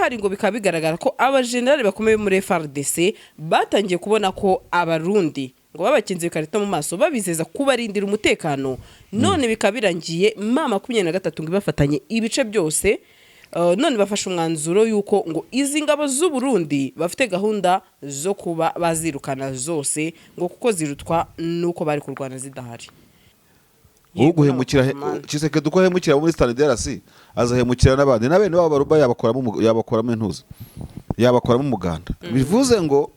ikirahari ngo bikaba bigaragara ko abajenerali bakomeye muri Fardc batangiye kubona ko abarundi ngo babakinze ikarita mu maso babizeza kubarindira umutekano none bikaba birangiye mama 23 ngo bafatanye ibice byose none bafashe umwanzuro yuko ngo izi ngabo z'u Burundi bafite gahunda zo kuba bazirukana zose ngo kuko zirutwa nuko bari kurwana zidahari uguhemukira Kiseke duko hemukira muri Stade DRC azahemukira n'abandi nabene baba yabakoramo intuza yabakoramo umuganda bivuze ngo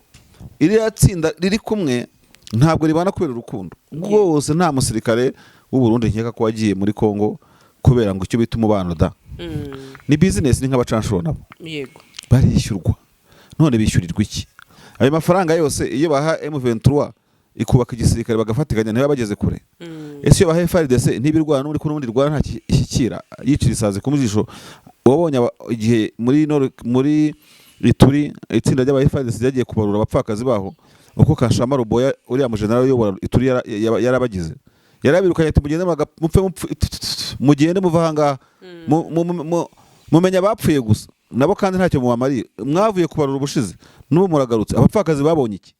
iri yatsinda riri kumwe ntabwo ribana kubera urukundo rwose nta musirikare w'u Burundi nkeka ko wagiye muri Kongo kubera ngo icyo bita umubano da ni business ni nk'abacanshuro nabo yego barishyurwa none bishyurirwa iki ayo mafaranga yose iyo baha M23 ikubaka igisirikare bagafatikanya niba bageze kure ese iyo baha Fardc ntibirwana n'uri ku rundi rwana nta ishyikira yicira isazi ku mujisho wabonye igihe muri Ituri itsinda ry'aba Fardc ryagiye kubarura abapfakazi baho uko Kashama Ruboya uri mu general yo Ituri yarabagize yarabirukanye ati mugende muvanga mumenya bapfuye gusa nabo kandi ntacyo muwamariye mwavuye kubarura ubushize n'ubu muragarutse abapfakazi babonye iki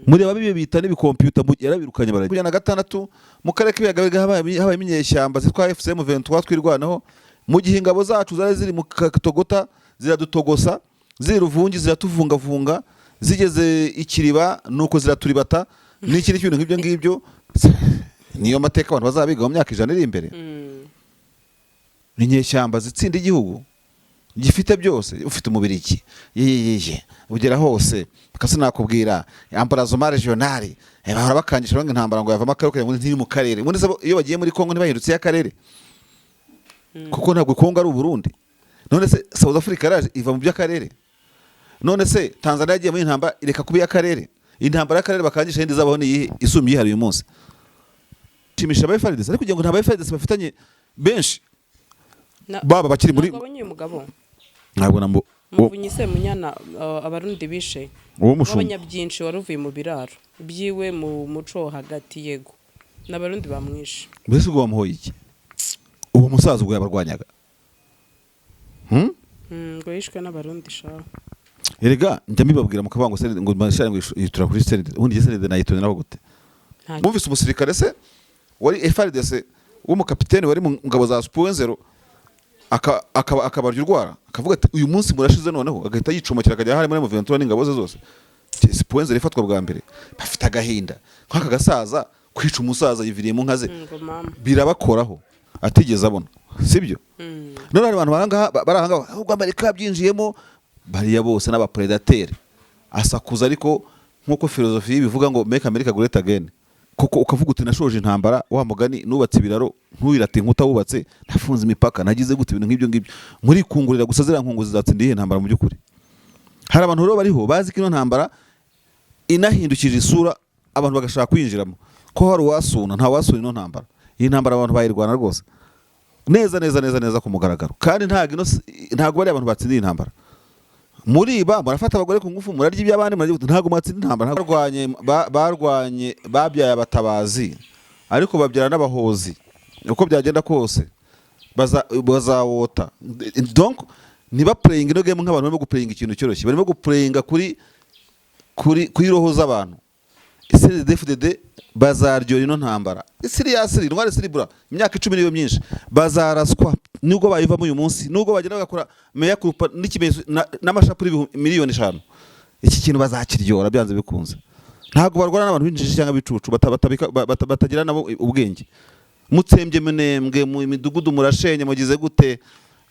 muri ababibe bita n'ibikompyuta yarabirukanye barajya na gatandatu mu karere k'ibiyaga habaye imenyeshyamba zitwa FCM 23 twirwanaho mu gihe ingabo zacu zari ziri mu Katogota ziradutogosa ziruvungi ziratuvungavunga zigeze ikiriba nuko ziraturibata n'ikindi kintu nk'ibyo ngibyo niyo mateka abantu bazabiga mu myaka 100 iri imbere inyeshyamba zitsinda igihugu gifite byose ufite umubiri iki yeye ugera hose kasi nakubwira ambarazoma regionale bahora bakangisha bange ntambara ngo yava makaruke muri ntiri mu karere muri iyo bagiye muri Kongo ntibahindutse ya karere kuko ntabwo Kongo ari u Burundi none se South Africa raje iva mu by'akarere none se Tanzania yagiye muri intambara ireka kuba ya karere intambara ya karere bakangisha hindi zabaho ni isumye hari uyu munsi timisha ba Fardc ariko kugira ngo nta ba Fardc bafitanye benshi baba bakiri muri ntabwo nambo muvunyise munyana abarundi bishe abanyabyinshi waruvuye mu biraro byiwe mu muco hagati yego n'abarundi bamwishe mbese ubwo bamuhoye iki uwo musaza ubwo yabarwanyaga ngo yishwe n'abarundi sha erega njya mbibabwira mukabango se ngo mashare ngo yitura kuri sende ubundi sende nayitoneraho gute mumvise umusirikare se wari Fardc wo mu kapitene wari mu ngabo za Super akabarya urwara akavuga ati uyu munsi murashize noneho agahita yicomokera akajya hari muri M23 n'ingabo ze zose Sipoenze rifatwa bwa mbere bafite agahinda nk'aka gasaza kwica umusaza yiviriye mu nkaze birabakoraho atigeze abona sibyo none abantu barahanga ahubwo Amerika byinjiyemo bariya bose n'abapredateur asakuza ariko nkuko filosofi bivuga ngo make America great again kuko ukavuga uti nashoje intambara wa mugani nubatse ibiraro ntuirate inkuta wubatse nafunze imipaka nagize gute ibintu nk'ibyo ngibyo muri kungurira gusa zira nkungu zizatsindiye intambara mu byukuri hari abantu rero bariho bazi ko ino ntambara inahindukije isura abantu bagashaka kwinjiramo ko hari wasuna nta wasuna ino ntambara iyi ntambara abantu bayirwana rwose neza ku mugaragaro kandi ntago bari abantu batsindiye intambara muriba murafata abagore ku ngufu murarya iby'abandi murarya ntago matsinda intambara barwanye babyaye abatabazi ariko babyara n'abahozi uko byagenda kose bazawota donc niba playing ino game nk'abantu barimo guplaying ikintu cyoroshye barimo guplayinga kuri roho z'abantu CDFDD bazaryohera ino ntambara seriously ntware seribura imyaka 10 niyo myinshi bazaraswa nubwo bayivamo uyu munsi nubwo bagenda bagakora meya kurupa n'ikimezo n'amashapuri miliyoni 5 iki kintu bazakiryora byanze bikunze ntago barwana n'abantu binjije cyangwa bicucu batagira nabo ubwenge mutsembye menembwe mu midugudu murashenye mugize gute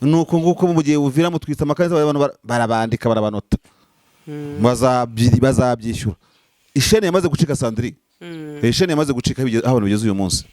nuko nguko mu gihe uvira mutwitsa amakanza abantu barabandika barabanota bazabyishyura ishene yamaze gucika Sandri ishene yamaze gucika abantu bigeze uyu munsi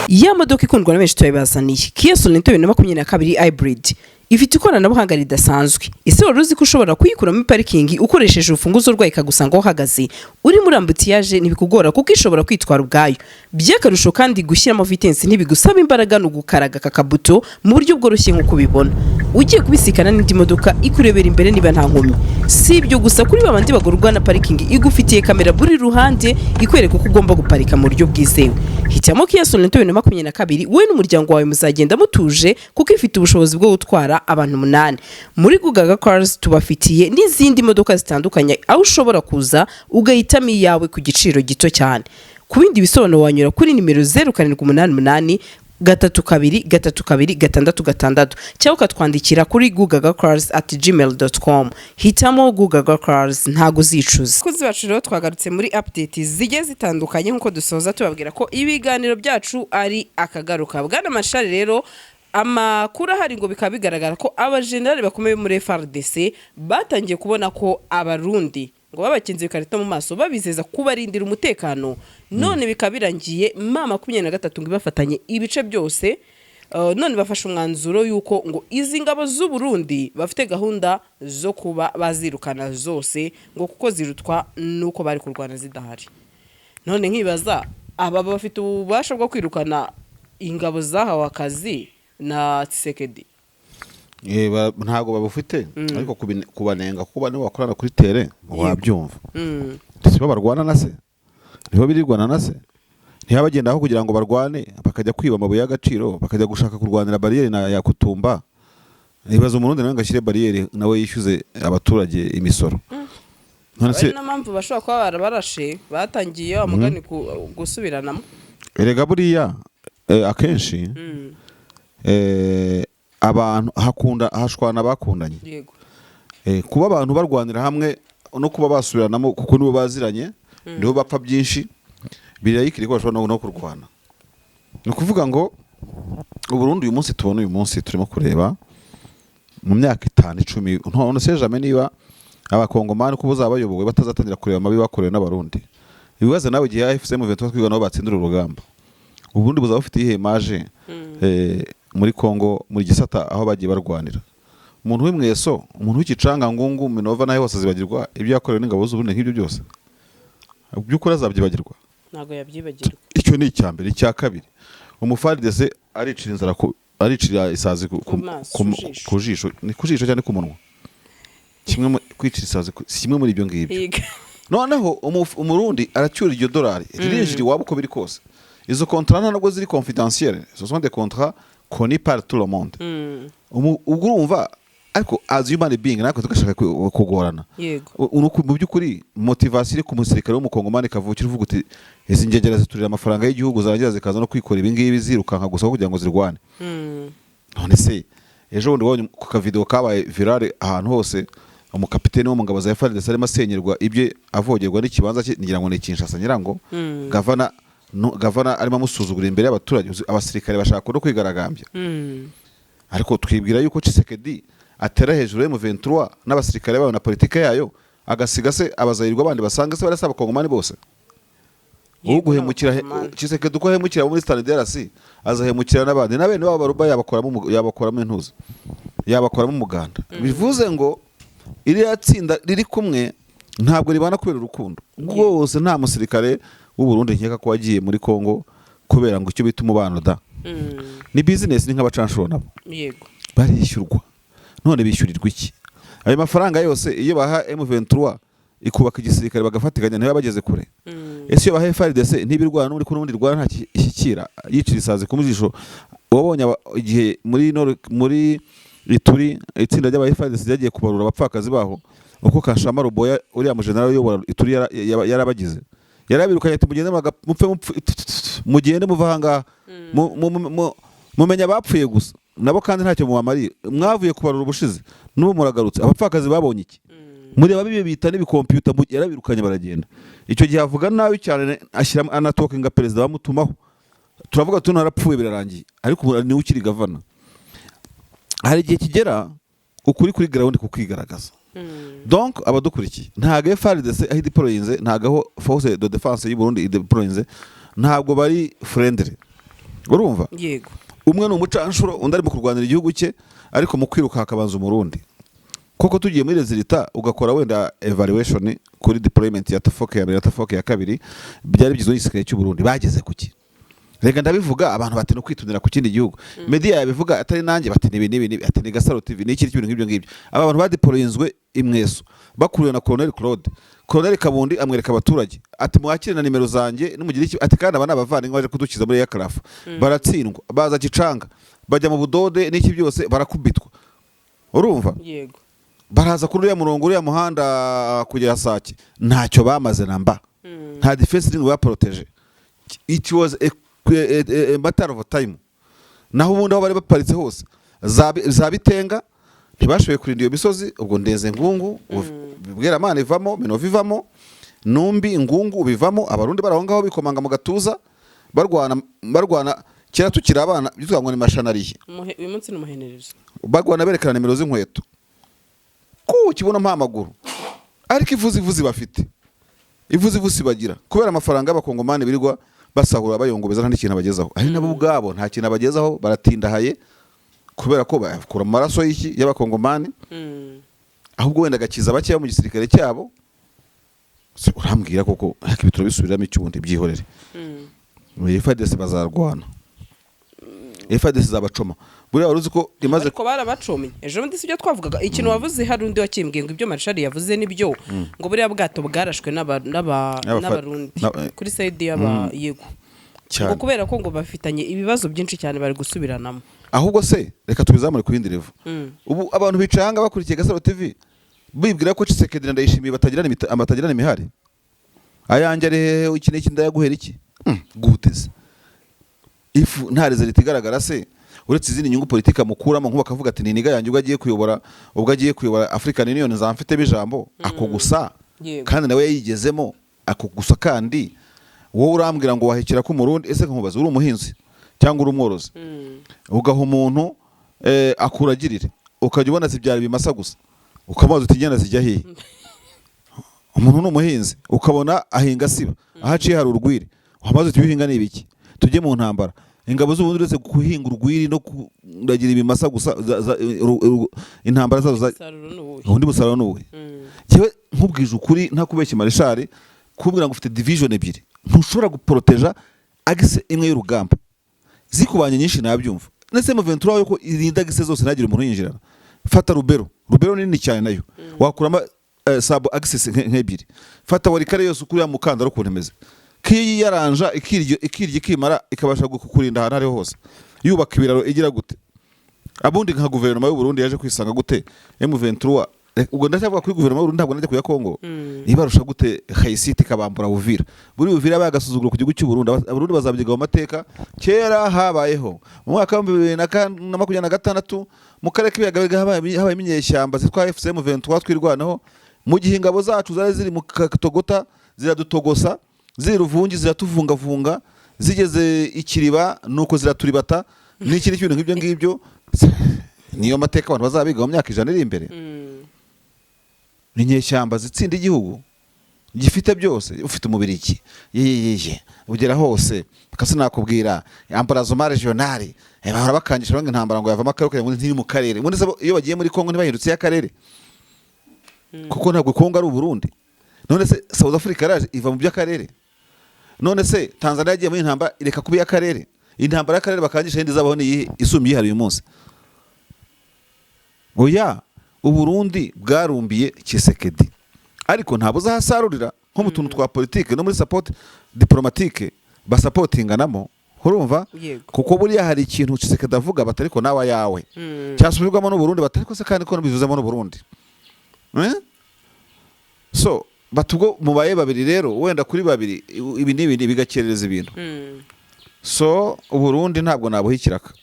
ya modoka ikundwa na benshi tuyibazaniye Kia Sorento 2022 hybrid ifite ikoranabuhanga ridasanzwe ese wari uzi ko ushobora kuyikura muri parking ukoresheje urufunguzo rwayo ikagusanga aho uhagaze uri muri ambutiyaje ntibikugora kuko ishobora kwitwara ubwayo by'akarusho kandi gushyiramo vitesse ntibigusaba imbaraga no gukaraga kakabuto mu buryo bworoshye nk'uko ubibona ugiye kubisikana n'indi modoka ikurebera imbere niba nta nkomyi si ibyo gusa kuri babandi bagorwa na parikingi igufitiye kamera buri ruhande ikwereka uko ugomba guparika mu buryo bwizewe. Hitamo Kia Sorento 2022 we n'umuryango wawe muzagenda mutuje kuko ifite ubushobozi bwo gutwara abantu 8. Muri Gugaga Cars tubafitiye n'izindi modoka zitandukanye aho ushobora kuza ugahitamo iyawe ku giciro gito cyane. Ku bindi bisobanuro wanyura kuri nimero 0788 32 cyangwa ukatwandikira kuri gugagacars@gmail.com. Hitamo Gugaga Cars ntago zicuza. Kuzi bacu rero twagarutse muri updates zigiye zitandukanye nkuko dusoza tubabwira ko ibiganiro byacu ari akagaruka. Bwana Mashari rero amakuru ahari ngo bikaba bigaragara ko abajenerali bakomeye muri Fardc batangiye kubona ko abarundi ngo babakinze ikarita mu maso babizeza kubarindira umutekano, none bikaba birangiye mama 23 ngo bafatanye ibice byose. None bafashe umwanzuro yuko ngo izi ngabo z'u Burundi bafite gahunda zo kuba bazirukana zose ngo kuko zirutwa nuko bari kurwana zidahari. None nkibaza aba bafite ububasha bwo kwirukana ingabo zahawe akazi na Tshisekedi. Ntago babufite ariko kubanenga kuba nibo bakorana kuri tere wabyumva. Sibo barwana na se, niho birirwana na se, ntiyabagenda aho kugira ngo barwane bakajya kwiba amabuye y'agaciro bakajya gushaka kurwanira barriere na ya Kutumba. Ibaza umurundi nawe ngashyire barriere nawe yishyuze abaturage imisoro. None se na mpamvu bashobora kuba barabarashe batangiye amugani gusubiranamo. Erega buriya akenshi abantu hashwana bakundanye. Yego. Kuba abantu barwanira hamwe no kuba basubiranamo kuko nibo baziranye nibo bapfa byinshi birayikiri ko bashobora no kurwana. Ni kuvuga ngo Burundi uyu munsi tubona uyu munsi turimo kureba mu myaka 5-10 none se jamais niba abakongomani ko buzabayobowe batazatangira kureba amabi bakorewe n'abarundi. Ibibazo nawe gihe AFC mu 23 twigana nabo batsindira urugamba. Ubundi buzaba bufite ihe image muri Kongo muri gisata aho bagiye barwanira. Umuntu w'imweso, umuntu w'ikicanga ngungu Minova nahe hose zibagirwa ibyo yakorewe n'ingabo z'Uburundi nk'ibyo byose. Byukora zabyibagirwa. Nago yabyibagirwa. Icyo ni icyambere, icya kabiri. Umufardc aricira inzara aricira isazi ku jisho, ni ku jisho cyane ku munwa. Kimwe kwicira isazi kimwe muri ibyo ngibyo. Noneho umurundi aracyura iryo dolari ririnjiri wabo uko biri kose. Izo contrats ntabwo ziri confidentielles, ce sont des contrats connus par tout le monde. Urumva ariko as human being nako tugashaka kugorana. Unuko mu byukuri motivation ku musirikare w'umukongomani kavukira uvuga uti izi ngegera ziturira amafaranga y'igihugu zarangira zikaza no kwikora ibingibi zirukanka gusa kugira ngo zirwane. None se ejo bundi wabonye ku kavideo kabaye viral ahantu hose umukapiteni wo mu ngabo za Fardc arimo asenyerwa ibye avogerwa n'ikibanza cye ngira ngo ni Kinshasa nyirango gavana arimo amusuzugura imbere y'abaturage abasirikare bashaka no kwigaragambya. Ariko twibwira yuko Tshisekedi atera hejuru M23 n'abasirikare bayo na politike yayo agasiga se abazayirwa abandi basanga se barasaba kongomani bose. Uguhemukira Tshisekedi uko hemukira muri Stade DRC azahemukira n'abandi na bene babo baruba yabakoramo intuza yabakoramo umuganda. Bivuze ngo iri yatsinda riri kumwe ntabwo ribana kubera urukundo. Rwose nta musirikare w'u Burundi nkeka ko wagiye muri Kongo kubera ngo icyo bita umubano da. Ni business ni nk'abacanshuro nabo. Yego. Barishyurwa. None bishyurirwa iki? Ayo mafaranga yose iyo baha M23 ikubaka igisirikare bagafatikanya nayo bageze kure. Ese iyo baha Fardc ntibirwana n'uri ko n'undi rwana nta ishyikira yicira isazi ku mujisho. Wabonye igihe muri Ituri itsinda ry'aba Fardc ryagiye kubarura abapfakazi baho uko Kashama Ruboya uriya mu general yo Ituri yarabagize. Yarabirukanye ati mugende muvanga mumenya bapfuye gusa nabo kandi ntacyo mubamariye mwavuye kubarura ubushize n'ubu muragarutse abapfakazi babonye iki muri ababibe bita n'ibikompyuta yarabirukanye baragenda. Icyo gihe avuga nabi cyane ashyira anatokinga perezida bamutumaho turavuga tuno narapfuye birarangiye ariko ni ukiri gavana. Hari igihe kigera ukuri kuri ground kukigaragaza. Donc abadukurikiye ntago Fardc aho deployinze ntago force de défense y'u Burundi deployinze ntabwo bari friendly. Urumva? Yego. Umwe ni umucanshuro undi ari mu kurwanira igihugu cye ariko mu kwiruka hakabanza umurundi. Koko tugiye muri resulta ugakora wenda evaluation kuri deployment ya tafoke ya mbere ya tafoke ya kabiri byari byizo isikare cy'u Burundi bageze kuki. rega ndabivuga abantu bati no kwitundira ku kindi gihugu media yabivuga atari nanjye bati nibi ati ni Gasaro TV ni ikiri cy'ibintu ngibyo aba bantu badeployinzwe imweso bakuriwe na Colonel Colonel Kabundi amwereka abaturage ati mwakire na nimero zanjye n'umugira iki ati kandi abana bavana baje kudukiza muri yakarafu baratsindwa baza gicanga bajya mu budode n'iki byose barakubitwa urumva yego baraza kuri ya murongo uriya muhanda kugera Sake ntacyo bamaze namba nta defense ring baproteje it was a matter of time naho ubundi aho bari baparitse hose za Bitenga ntibashoboye kurinda iyo misozi ubwo ndeze ngungu bwera Mana ivamo Minova ivamo Numbi ngungu bivamo abarundi barahongaho bikomanga mu gatuza barwana kera tukira abana byitwa ngo ni mashanariye uyu munsi n'umuhenerezo bagwana berekana nimero z'inkweto kibona mpamaguru ariko ivuzi bafite ivuzi bagira kubera amafaranga y'abakongomani birirwa basahura bayongobeza nta kintu abagezaho ari nabo ubwabo nta kintu abagezaho baratindahaye kubera ko bakura amaraso y'iki y'abakongomani ahubwo wenda gakiza bake mu gisirikare cyabo urambwira koko ibitoro bisubiramo icyundi byihorere Fardc bazarwana Fardc zabacoma buri waruzi ko imaze ariko barabacomye ejo bundi sibyo twavugaga ikintu wavuze hari undi wakimbwiye ngo ibyo Marshal yavuze nibyo ngo buriya bwato bwarashwe n'abarundi kuri side y'aba yego ngo kubera ko ngo bafitanye ibibazo byinshi cyane bari gusubiranamo ahubwo se reka tubizamure ku yindi level ubu abantu bicanga bakurikiye Gasaro TV bibwira ko Tshisekedi ndayishimiye batagirana imihari ayanjye ari iki n'iki ndayaguhera iki guteze ifu nta result igaragara se uretse izindi nyungu politika mukuramo nkuba kavuga ati niga yanjye ubwo agiye kuyobora African Union zamfite bijambo ako gusa kandi nawe yayigezemo ako gusa kandi wowe urambwira ngo wahekera ko umurundi ese nkubaza uri umuhinzi cyangwa uri umworozi ugaha umuntu akuragirire ukajya ubona zibyara bimasa gusa ukamaze utigenda zijya hehe umuntu n'umuhinzi ukabona ahinga siba ahaciye hari urwiri wamaze utibihinga n'ibiki tujye mu ntambara ingabo z'ubundi uretse guhinga urwiri no kuragira ibimasa gusa intambara zazo ubundi musaruro n'ubuhe cyewe nkubwije ukuri nta kubeshya Marshal kubwira ngo ufite division ebyiri ntushobora guproteja agise imwe y'urugamba zikubanye nyinshi nabyumva nese mu 23 yuko irinda agise zose nagira umuntu yinjirana fata Rubero nini cyane nayo wakurama sabo access nk'ebyiri fata wari kare yose ukuri ya mukandara ukuntemeze kiyi yaranja ikirye kimara ikabasha kukurinda ahantu ari hose yubaka ibiraro igira gute abundi nka guverinoma y'u Burundi yaje kwisanga gute M23 ubwo ndacyavuga kuri guverinoma y'u Burundi ntabwo najya kuya Kongo ibarusha gute Haisiti kabambura Uvira buri Uvira bagasuzugura ku gihugu cy'u Burundi abarundi bazabyiga mu mateka kera habayeho mu mwaka wa 2026 mu karere k'ibiyaga habaye iminyeshyamba zitwa FCM 23 twirwanaho mu gihe ingabo zacu zari ziri mu Katogota ziradutogosa ziri Ruvungi ziratuvungavunga zigeze ikiriba nuko ziraturibata n'ikindi kintu nk'ibyo ngibyo niyo mateka abantu bazabiga mu myaka 100 iri imbere inyeshyamba zitsinda igihugu gifite byose ufite umubiri iki yeye ugera hose kasi nakubwira ambarazoma regionale bahora bakangisha bange intambara ngo yavamo akarere ngo ntiri mu karere muri iyo bagiye muri Kongo ntibahindutse y'akarere kuko ntabwo Kongo ari Burundi none se South Africa raje iva mu by'akarere none se Tanzania yagiye muri intambara ireka kuba y'akarere intambara y'akarere bakangisha hindi zabaho ni isumye hari uyu munsi oya Uburundi bwarumbiye Tshisekedi ariko ntabo zahasarurira nko mu tuntu twa politique no muri support diplomatique basapotinganamo urumva kuko buriya hari ikintu Tshisekedi avuga batariko nawe yawe cyasubirwamo no Burundi batariko se kandi ko nabizuzemo no Burundi so batugo mubaye babiri rero wenda kuri babiri ibi n'ibindi bigakerereza ibintu so Uburundi ntabwo nabuhikiraka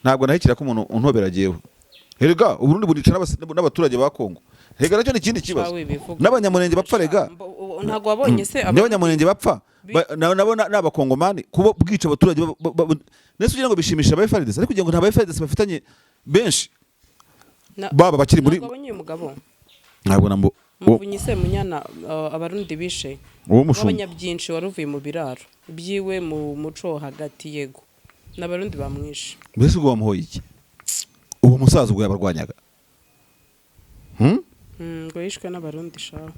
ntabwo nahikira ko umuntu untobera jewe Herega Uburundi buricara n'abaturage ba Kongo Herega nacyo n'ikindi kibazo n'abanyamurenge bapfa rega ntago wabonye se n'abanyamurenge bapfa nabo n'abakongomani kubo bwica abaturage nese kugira ngo bishimisha aba Fardc ariko kugira ngo nta Fardc bafitanye benshi baba bakiri muri ntabwo nambo muvunyi se munyana abarundi bishe abanyabyinshi waruvuye mu biraro byiwe mu muco hagati yego n'abarundi bamwishe mbese ubwo bamuhoye iki uwo musaza ubwo yabarwanyaga ngo yishwe n'abarundi shaho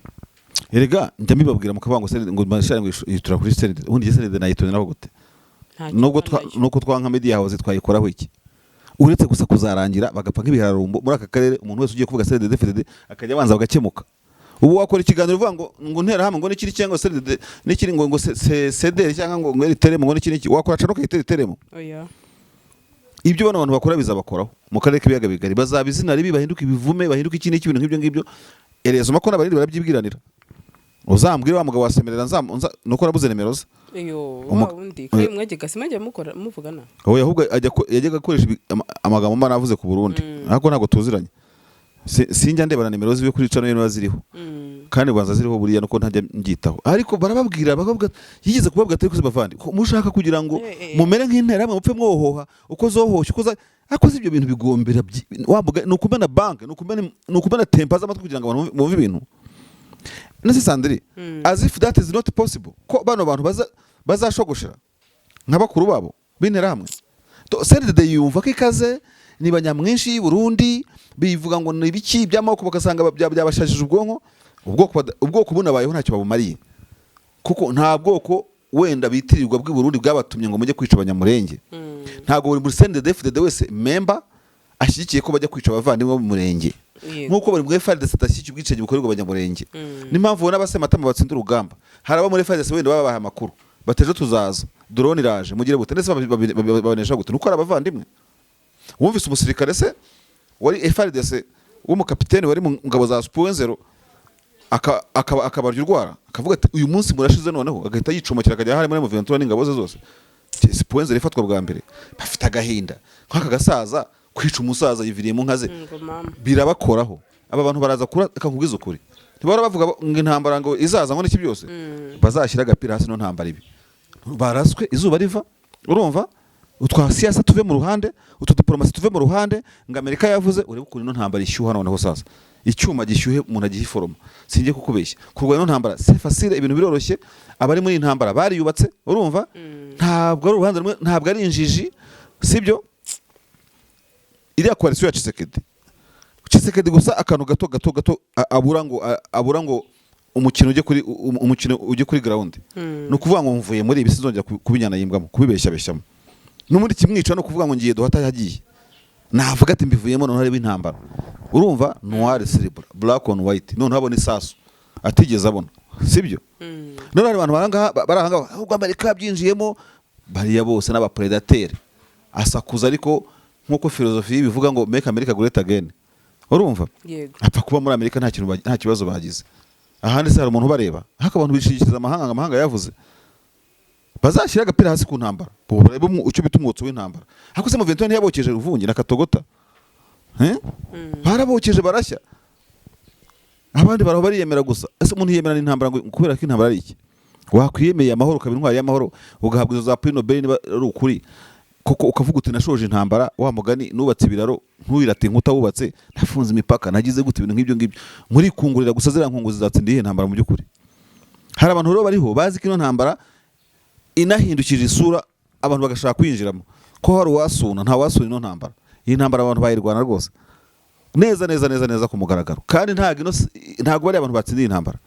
Erega njya mbibabwira mukavuga ngo ngo Marshal ngo yitura kuri Senede ubundi Senede nayitoneraho gute nuko twanka media house twayikoraho iki uretse gusa kuzarangira bagapfa nk'ibihararumbo muri aka karere umuntu wese ugiye kuvuga CDD akajya abanza bagakemuka ubu wakora ikiganiro uvuga ngo ntera hamwe ngo n'ikiri cyangwa CDD n'ikiri ngo CDR cyangwa ngo eriteremo ngo n'ikiri wakora cano kayiteremo oya ibyo bano abantu bakora bizabakoraho mu karere k'ibiyaga bigari bazabizina ribi bahinduka ibivume bahinduka iki n'iki ibintu ngibyo erezo makona barindi barabyibwiranira uzambwira wa mugabo wasemerera nuko nabuze nimero ze undi kandi mwege gasimajya mukora muvugana oya ahubwo yajyaga akoresha amagambo mba navuze ku Burundi ariko ntago tuziranye sinjya ndebana nimero ziwe kuri cano yeno ziriho kandi banza ziriho buriya nuko ntajya mbyitaho ariko barababwira bakavuga yigeze kubabwira atari kuzibavandi mushaka kugira ngo mumere nk'intera mupfe mwohoha uko zohoshye akoze ibyo bintu bigombera nukumena bank nukumena tempa z'amatwi kugira ngo abantu bumve ibintu nase Sandri as if that is not possible ko bano bantu bazashogoshera nk'abakuru babo bintera hamwe to CDD yumva ko ikaze ni banyamwinshi y'u Burundi bivuga ngo ni biki by'amako bakasanga byabashajije ubwonko ubwoko bunabayeho ntacyo babumariye kuko nta bwoko wenda bitirirwa bw'i Burundi bwabatumye ngo mujye kwica abanyamurenge ntago buri CDD wese member ashyigikiye ko bajya kwica abavandimwe bo mu murenge nkuko bari muri Fardc atashyigikiye ubwicanyi bukorerwa abanyamurenge n'impamvu ubona abasematama batsinda urugamba haraba muri Fardc wenda babaha amakuru bateje tuzaza drone iraje mugire bute ndetse babonesha gute nuko ari abavandimwe wumvise umusirikare se wari Fardc w'umukapiteni wari mu ngabo za Sport akabarya urwara akavuga ati uyu munsi murashize noneho agahita yicomokera akajya hari muri Manywa n'ingabo ze zose Sport ifatwa bwa mbere bafite agahinda nk'aka gasaza kwica umusaza yiviriyemo nkaze birabakoraho aba bantu baraza kura akakubwiza ukuri ntibara bavuga ngo intambara ngo izaza ngo n'iki byose bazashyira agapira hasi no ntambara ibi baraswe izuba riva urumva utwa siyasa tuve mu ruhande diplomasi tuve mu ruhande ngo Amerika yavuze urebe ukuntu no ntambara ishyuha noneho sasa icyuma gishyuhe umuntu agihiforoma singiye kukubeshya kurwa no ntambara c'est facile ibintu biroroshye abari muri intambara bari yubatse urumva ntabwo ari uruhande rumwe ntabwo ari injiji sibyo iriya coalition ya Tshisekedi gusa akantu gato abura ngo umukino ujye kuri ground no kuvuga ngo mvuye muri ibi sizongera kubinyana yimbwamo kubibeshya beshyamo n'umundi kimwica no kuvuga ngo ngiye duhata yagiye navuga ati mbivuyemo none harebe intambara urumva noir silver black on white none habona isasu atigeze abona sibyo none abantu baranga ahubwo Amerika yabyinjiyemo bariya bose n'abapredateur asakuza ariko nkuko filosofi bivuga ngo make America great again urumva apfa kuba muri Amerika nta kibazo bagize ahandi se hari umuntu bareba haka abantu bishikiriza amahanga yavuze bazashyira agapira hasi ku ntambara barebe ucyo bitumutse w'intambara hako se mu 21 yabokeje ruvungi na katogota barabokeje barashya abandi baraho bariyemera gusa ese umuntu yemera n'intambara ngo kubera ko intambara ari iki wakwiyemeye amahoro kabiri ntwari y'amahoro ugahabwa izo za Prix Nobel niba ari ukuri koko ukavuga uti nashoje intambara wa mugani nubatse ibiraro ntubirate inkuta wubatse nafunze imipaka nagize gute ibintu ngibyo muri kungurira gusa zira nkunguzi zatsindiye intambara mu byukuri hari abantu rero bariho bazi ko intambara inahindukije isura abantu bagashaka kwinjiramo ko hari wasuna nta wasuna ino ntambara iyi ntambara abantu bayirwana rwose neza ku mugaragaro kandi ntago bari abantu batsindiye intambara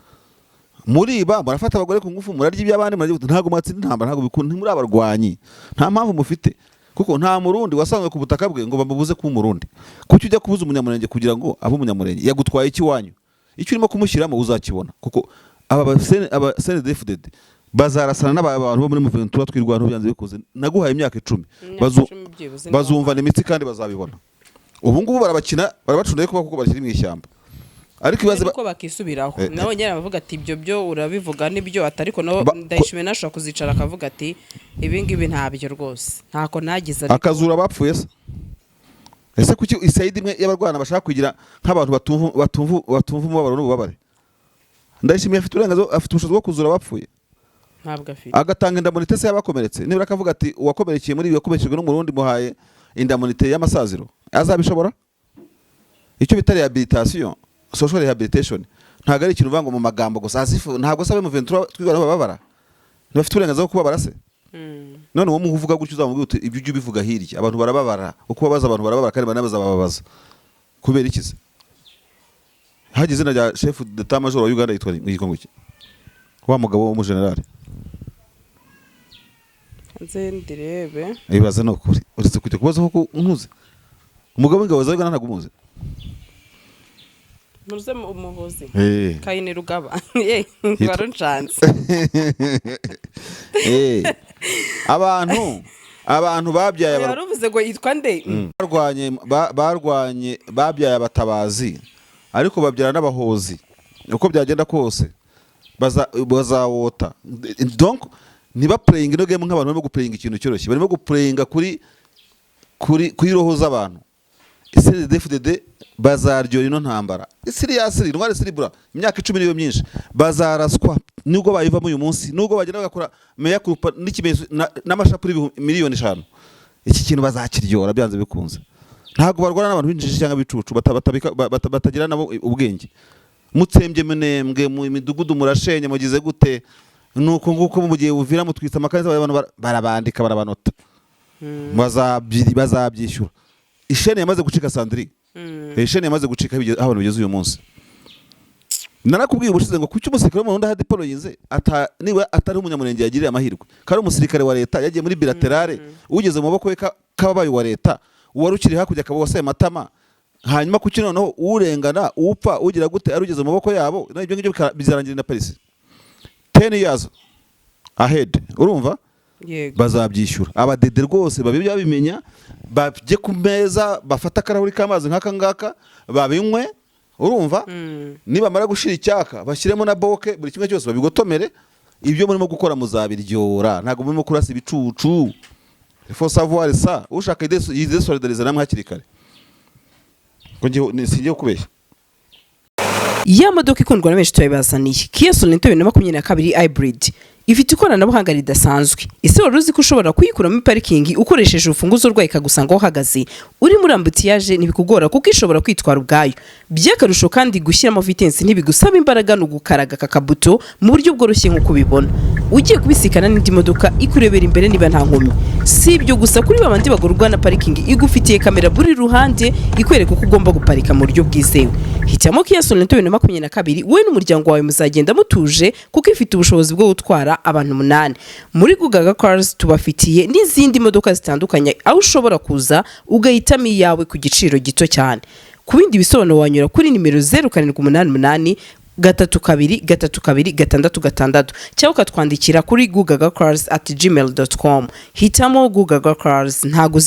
muri murafata abagore ku ngufu murarya iby'abandi murarya ntago mwatsinda intambara ntago bikunda muri abarwanyi nta mpamvu mufite kuko nta murundi wasanzwe ku butaka bwe ngo bamubuze kuba umurundi kuki ujya kubuza umunyamurenge kugira ngo abe umunyamurenge yagutwaye iki wanyu icyo urimo kumushyiramo uzakibona kuko aba CNDD bazarasana n'abantu bo muri Muventura twirwana byanze bikoze naguhaye imyaka 10 bazumva imitsi kandi bazabibona ubu ngubu barabacundaye kuko bakiri mu ishyamba ariko ibaze ko bakisubiraho nawe nyara bavuga ati ibyo byo urabivuga nibyo atariko no ndayishime nashaka kuzicara akavuga ati ibi ngibi ntabyo rwose ntako nagize akazura bapfuye se ese kuki isayidi imwe y'abarwana bashaka kugira nk'abantu batumva umubabaro n'ububabare ndayishimiye afite uburenganzira afite ubushobozi bwo kuzura bapfuye ntabwo afite agatanga indamunite se yabakomeretse nibura akavuga ati uwakomerekeye muri ibi yakomerekejwe n'umurundi muhaye indamunite y'amasaziro azabishobora icyo bita rehabilitation social rehabilitation ntago ari ikintu uvango mu magambo gusa azifu ntago sabe mu Ventura twigana babara ntibafite uburenganzira bwo kubabara se none uwo muvuga gutyo uzamubwira uti ibyo ujye bivuga hirya abantu barababara uko babaza abantu barababara kandi banabaza bababaza kubera iki se hagize izina rya chef d'état major wa Uganda yitwa igikongo iki wa mugabo wo mu general nze ndirebe ibaza no kuri uretse kujya kubaza ko ntuze umugabo w'ingabo zawe ntabwo umuzi muze umuhozi eh Kayini Rugaba barunshanze abantu babyaye yaruvuze ngo yitwa nde barwanye babyaye abatabazi ariko babyara n'abahozi uko byagenda kose bazawota donc niba playing no game nk'abantu barimo guplaying ikintu cyoroshye barimo guplayinga kuri roho z'abantu CDFDD bazaryo ino ntambara seriously ntware seribura imyaka 10 niyo myinshi bazaraswa nubwo bayivamo uyu munsi nubwo bagenda bagakora meya kurupa n'ikimezo n'amashapuri miliyoni 5 iki kintu bazakiryora byanze bikunze ntago barwana n'abantu binjije cyangwa bicucu batagira nabo ubwenge mutsembye menembwe mu imidugudu murashenye mugize gute nuko nguko mu gihe uvira mutwitsa amakanza abantu barabandika barabanota bazabyishyura ishene yamaze gucika Sandri ishene yamaze gucika abantu bigeze uyu munsi narakubwiye ubushize ngo kuki umusirikare mu Rwanda hadeployinze niwe atari umunyamurenge yagirira amahirwe kari umusirikare wa leta yagiye muri bilaterale ugeze mu maboko ye kababaye wa leta uwarukiri hakujya akaba wasaye matama hanyuma kuki noneho urengana upfa ugira gute arugeze mu maboko yabo ibyo ngibyo bizarangira na Paris 10 years ahead urumva bazabyishyura abadede rwose babimenya babye ku meza bafata karahuri k'amazi nk'aka ngaka babinywe urumva niba mara gushira icyaka bashyiremo na boke buri kimwe cyose babigotomere ibyo murimo gukora muzabiryora ntago murimo kurasa ibicucu faut savoir ça ushaka ide solidariser namwe hakiri kare ngo singiye kubeshya ya modoka ikundwa na benshi tuyibazaniye Kia Sonet 2022 hybrid ifite ikoranabuhanga ridasanzwe ese wari uzi ko ushobora kuyikura muri parikingi ukoresheje urufunguzo rwayo ikagusanga aho uhagaze uri muri ambutiyaje ntibikugora kuko ishobora kwitwara ubwayo by'akarusho kandi gushyiramo vitesse ntibigusaba imbaraga no gukaraga kakabuto mu buryo bworoshye nk'uko ubibona ugiye kubisikana n'indi modoka ikurebera imbere niba nta nkomyi si ibyo gusa kuri babandi bagorwa na parikingi igufitiye kamera buri ruhande ikwereka uko ugomba guparika mu buryo bwizewe hitamo Kia Sonet 2022 we n'umuryango wawe muzagenda mutuje kuko ifite ubushobozi bwo gutwara abantu 8 muri GASARO tubafitiye n'izindi modoka zitandukanye aho ushobora kuza ugahitamo iyawe ku giciro gito cyane ku bindi bisobanuro wanyura kuri nimero 0788 32 cyangwa ukatwandikira kuri GASARO@gmail.com hitamo GASARO ntago